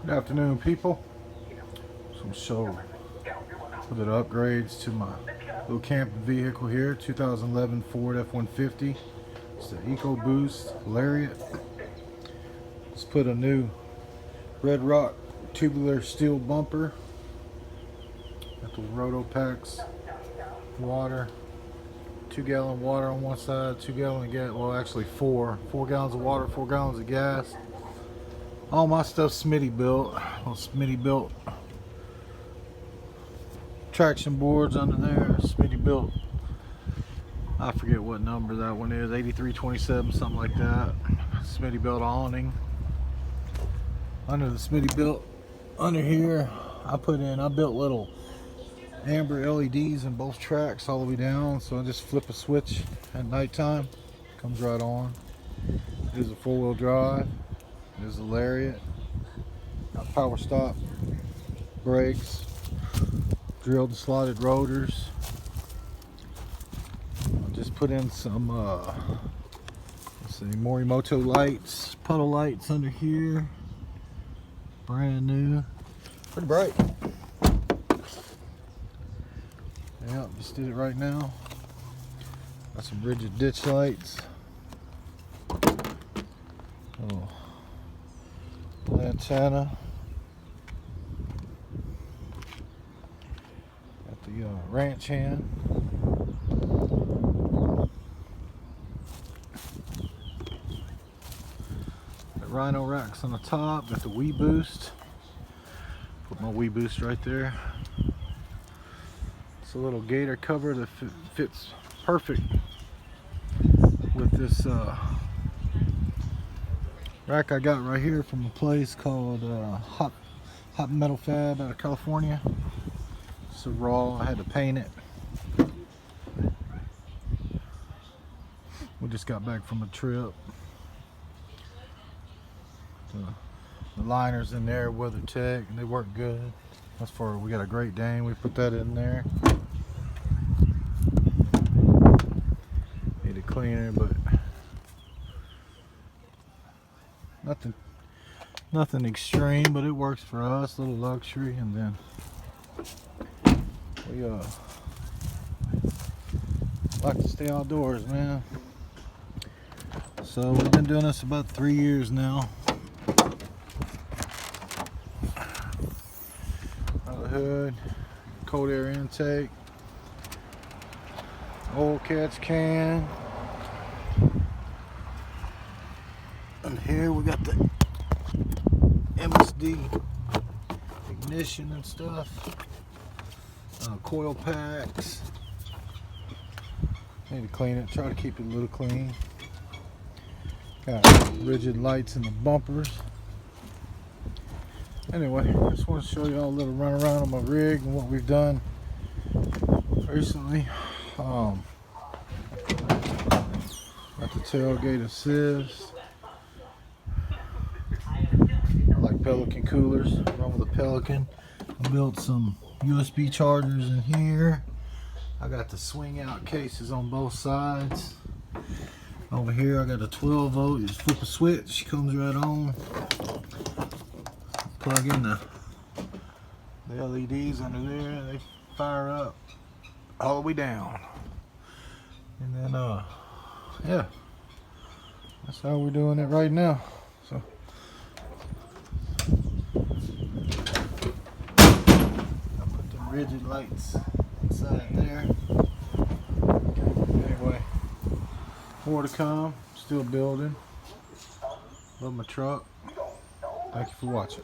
Good afternoon, people. Some show for the upgrades to my little camping vehicle here, 2011 Ford F-150. It's the EcoBoost Lariat. Let's put a new red rock tubular steel bumper. Got the roto packs, water, 2-gallon water on one side, 2-gallon gas. Well, actually 4 gallons of water, 4 gallons of gas. All my stuff's Smitty built. Well, Smitty built traction boards under there. Smitty built, I forget what number that one is, 8327, something like that. Smitty built awning. Under the Smitty built, under here, I built little amber LEDs in both tracks all the way down. So I just flip a switch at nighttime, comes right on. There's a 4-wheel drive. There's the Lariat. Got power stop, brakes, drilled and slotted rotors. I just put in some let's see, Morimoto lights, puddle lights under here. Brand new. Pretty bright. Yeah, just did it right now. Got some rigid ditch lights. Oh. Antenna. Got the ranch hand. Got rhino racks on the top. Got the Wii Boost. Put my Wii Boost right there. It's a little gator cover that fits perfect with this rack I got right here from a place called Hot Metal Fab out of California. It's a raw, I had to paint it. We just got back from a trip. The liners in there, WeatherTech, and they work good. That's for, we got a Great Dane, we put that in there. Need a cleaner, but nothing extreme, but it works for us. A little luxury. And then we like to stay outdoors, man. So we've been doing this about 3 years now. The hood, cold air intake, oil catch can. And here we got the MSD ignition and stuff, coil packs. Need to clean it, try to keep it a little clean. Got rigid lights in the bumpers. Anyway, I just want to show you all a little run around on my rig and what we've done recently. Got the tailgate assist. I like Pelican coolers. Run with a Pelican. I built some USB chargers in here. I got the swing out cases on both sides. Over here I got a 12 volt. You just flip a switch, comes right on. Plug in the LEDs under there and they fire up all the way down. And then yeah, that's how we're doing it right now. So I put the rigid lights inside there. Anyway, more to come. Still building. Love my truck. Thank you for watching.